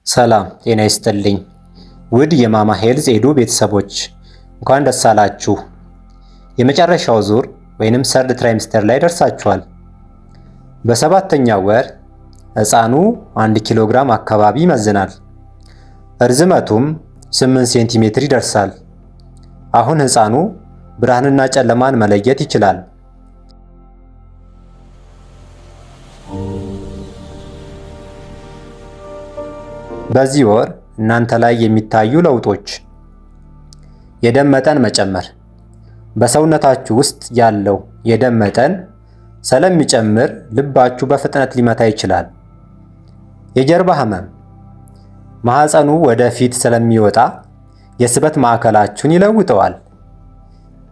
ሰላም ጤና ይስጥልኝ ውድ የማማ ሄልዝ ኤዱ ቤተሰቦች እንኳን ደስ አላችሁ። የመጨረሻው ዙር ወይንም ሰርድ ትራይምስተር ላይ ደርሳችኋል። በሰባተኛው ወር ሕፃኑ 1 ኪሎ ግራም አካባቢ ይመዝናል። እርዝመቱም 8 ሴንቲሜትር ይደርሳል። አሁን ሕፃኑ ብርሃንና ጨለማን መለየት ይችላል። በዚህ ወር እናንተ ላይ የሚታዩ ለውጦች: የደም መጠን መጨመር። በሰውነታችሁ ውስጥ ያለው የደም መጠን ስለሚጨምር ልባችሁ በፍጥነት ሊመታ ይችላል። የጀርባ ህመም። ማህፀኑ ወደ ፊት ስለሚወጣ የስበት ማዕከላችሁን ይለውጠዋል።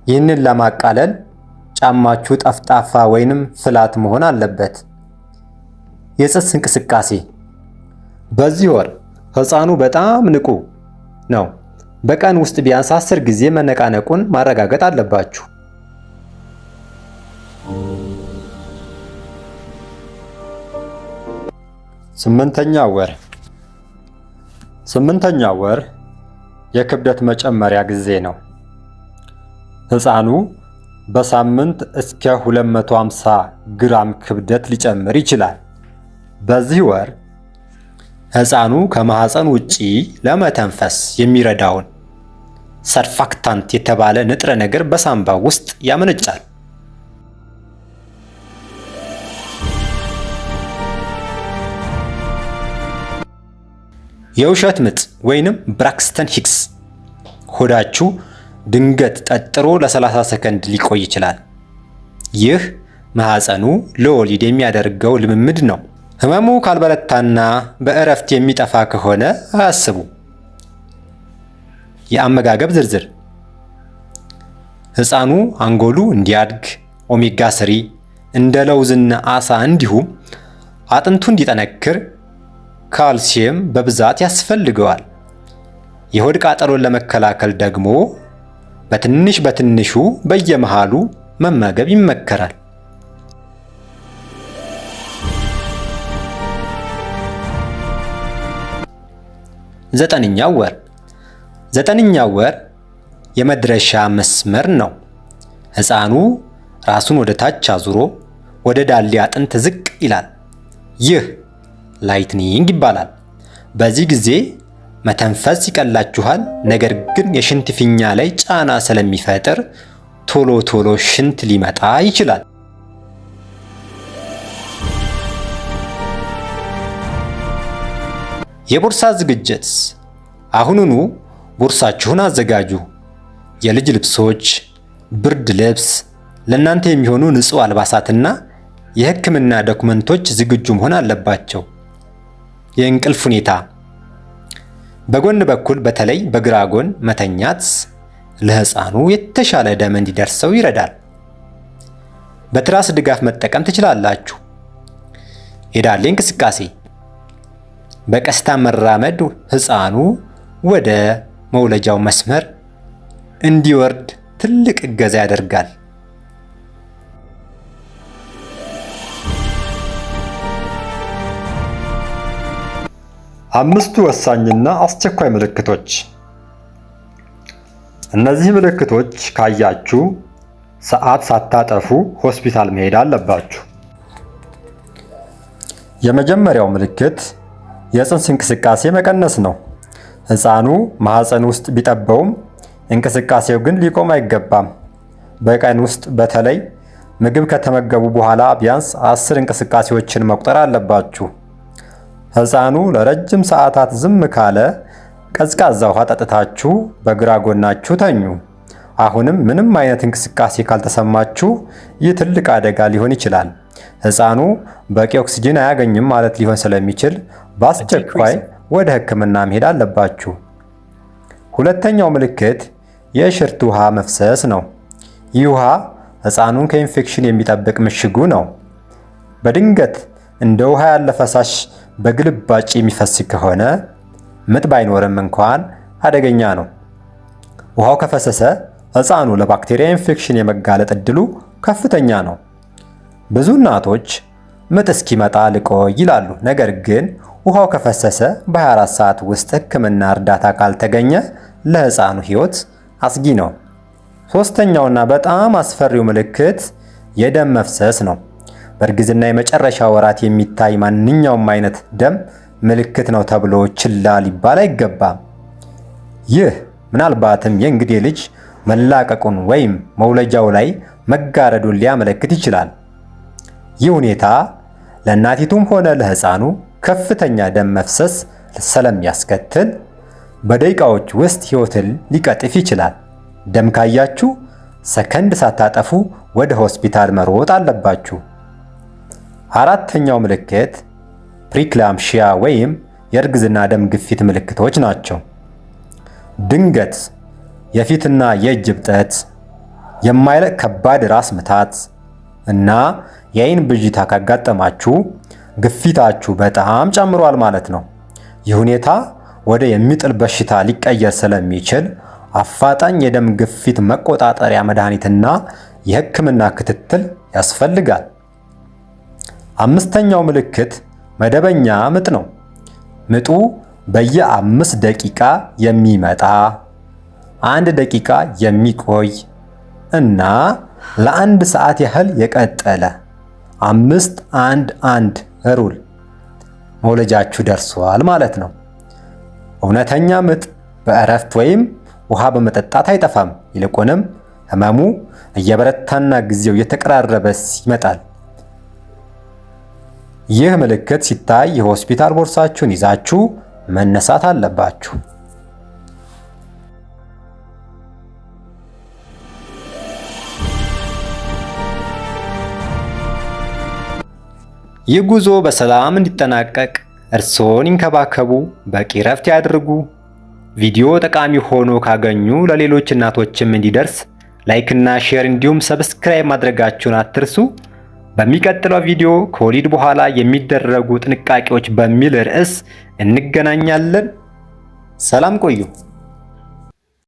ይህንን ለማቃለል ጫማችሁ ጠፍጣፋ ወይንም ፍላት መሆን አለበት። የፅንስ እንቅስቃሴ። በዚህ ወር ሕፃኑ በጣም ንቁ ነው። በቀን ውስጥ ቢያንስ 10 ጊዜ መነቃነቁን ማረጋገጥ አለባችሁ። ስምንተኛው ወር የክብደት መጨመሪያ ጊዜ ነው። ሕፃኑ በሳምንት እስከ 250 ግራም ክብደት ሊጨምር ይችላል። በዚህ ወር ሕፃኑ ከማህፀን ውጪ ለመተንፈስ የሚረዳውን ሰርፋክታንት የተባለ ንጥረ ነገር በሳምባው ውስጥ ያመነጫል። የውሸት ምጥ ወይንም ብራክስተን ሂክስ። ሆዳችሁ ድንገት ጠጥሮ ለ30 ሰከንድ ሊቆይ ይችላል። ይህ ማህፀኑ ለወሊድ የሚያደርገው ልምምድ ነው። ህመሙ ካልበረታና በእረፍት የሚጠፋ ከሆነ አያስቡ። የአመጋገብ ዝርዝር: ሕፃኑ አንጎሉ እንዲያድግ ኦሜጋ 3 እንደ ለውዝና አሳ እንዲሁም አጥንቱ እንዲጠነክር ካልሲየም በብዛት ያስፈልገዋል። የሆድ ቃጠሎን ለመከላከል ደግሞ በትንሹ በየመሃሉ መመገብ ይመከራል። ዘጠነኛው ወር የመድረሻ መስመር ነው። ሕፃኑ ራሱን ወደ ታች አዙሮ ወደ ዳሌ አጥንት ዝቅ ይላል። ይህ ላይትኒንግ ይባላል። በዚህ ጊዜ መተንፈስ ይቀላችኋል፣ ነገር ግን የሽንት ፊኛ ላይ ጫና ስለሚፈጥር ቶሎ ሽንት ሊመጣ ይችላል። የቦርሳ ዝግጅት። አሁኑኑ ቦርሳችሁን አዘጋጁ። የልጅ ልብሶች፣ ብርድ ልብስ፣ ለእናንተ የሚሆኑ ንጹህ አልባሳትና የሕክምና ዶክመንቶች ዝግጁ መሆን አለባቸው። የእንቅልፍ ሁኔታ። በጎን በኩል በተለይ በግራ ጎን መተኛት ለሕፃኑ የተሻለ ደም እንዲደርሰው ይረዳል። በትራስ ድጋፍ መጠቀም ትችላላችሁ። የዳሌ እንቅስቃሴ። በቀስታ መራመድ ሕፃኑ ወደ መውለጃው መስመር እንዲወርድ ትልቅ እገዛ ያደርጋል። አምስቱ ወሳኝና አስቸኳይ ምልክቶች። እነዚህ ምልክቶች ካያችሁ ሰዓት ሳታጠፉ ሆስፒታል መሄድ አለባችሁ። የመጀመሪያው ምልክት የፅንስ እንቅስቃሴ መቀነስ ነው። ሕፃኑ ማህፀን ውስጥ ቢጠበውም እንቅስቃሴው ግን ሊቆም አይገባም። በቀን ውስጥ በተለይ ምግብ ከተመገቡ በኋላ ቢያንስ 10 እንቅስቃሴዎችን መቁጠር አለባችሁ። ሕፃኑ ለረጅም ሰዓታት ዝም ካለ ቀዝቃዛ ውሃ ጠጥታችሁ በግራ ጎናችሁ ተኙ። አሁንም ምንም አይነት እንቅስቃሴ ካልተሰማችሁ ይህ ትልቅ አደጋ ሊሆን ይችላል። ሕፃኑ በቂ ኦክሲጅን አያገኝም ማለት ሊሆን ስለሚችል በአስቸኳይ ወደ ሕክምና መሄድ አለባችሁ። ሁለተኛው ምልክት የሽርት ውሃ መፍሰስ ነው። ይህ ውሃ ሕፃኑን ከኢንፌክሽን የሚጠብቅ ምሽጉ ነው። በድንገት እንደ ውሃ ያለ ፈሳሽ በግልባጭ የሚፈስ ከሆነ ምጥ ባይኖርም እንኳን አደገኛ ነው። ውሃው ከፈሰሰ ሕፃኑ ለባክቴሪያ ኢንፌክሽን የመጋለጥ ዕድሉ ከፍተኛ ነው። ብዙ እናቶች ምጥ እስኪመጣ ልቆይ ይላሉ። ነገር ግን ውሃው ከፈሰሰ በ24 ሰዓት ውስጥ ሕክምና እርዳታ ካልተገኘ ለሕፃኑ ሕይወት አስጊ ነው። ሶስተኛውና በጣም አስፈሪው ምልክት የደም መፍሰስ ነው። በእርግዝና የመጨረሻ ወራት የሚታይ ማንኛውም አይነት ደም ምልክት ነው ተብሎ ችላ ሊባል አይገባም። ይህ ምናልባትም የእንግዴ ልጅ መላቀቁን ወይም መውለጃው ላይ መጋረዱን ሊያመለክት ይችላል። ይህ ሁኔታ ለእናቲቱም ሆነ ለሕፃኑ ከፍተኛ ደም መፍሰስ ስለሚያስከትል በደቂቃዎች ውስጥ ሕይወትን ሊቀጥፍ ይችላል። ደም ካያችሁ ሰከንድ ሳታጠፉ ወደ ሆስፒታል መሮጥ አለባችሁ። አራተኛው ምልክት ፕሪክላምሺያ ወይም የእርግዝና ደም ግፊት ምልክቶች ናቸው። ድንገት የፊትና የእጅ እብጠት፣ የማይለቅ ከባድ ራስ ምታት እና የአይን ብዥታ ካጋጠማችሁ ግፊታችሁ በጣም ጨምሯል ማለት ነው። ይህ ሁኔታ ወደ የሚጥል በሽታ ሊቀየር ስለሚችል አፋጣኝ የደም ግፊት መቆጣጠሪያ መድኃኒትና የሕክምና ክትትል ያስፈልጋል። አምስተኛው ምልክት መደበኛ ምጥ ነው። ምጡ በየ5 ደቂቃ የሚመጣ፣ 1 ደቂቃ የሚቆይ እና ለ1 ሰዓት ያህል የቀጠለ 5-1-1 ሩል መውለጃችሁ ደርሷል ማለት ነው። እውነተኛ ምጥ በእረፍት ወይም ውሃ በመጠጣት አይጠፋም። ይልቁንም ህመሙ እየበረታና ጊዜው እየተቀራረበ ይመጣል። ይህ ምልክት ሲታይ የሆስፒታል ቦርሳችሁን ይዛችሁ መነሳት አለባችሁ። ይህ ጉዞ በሰላም እንዲጠናቀቅ እርስዎን ይንከባከቡ፣ በቂ ረፍት ያድርጉ። ቪዲዮ ጠቃሚ ሆኖ ካገኙ ለሌሎች እናቶችም እንዲደርስ ላይክና ሼር እንዲሁም ሰብስክራይብ ማድረጋችሁን አትርሱ። በሚቀጥለው ቪዲዮ ከወሊድ በኋላ የሚደረጉ ጥንቃቄዎች በሚል ርዕስ እንገናኛለን። ሰላም ቆዩ።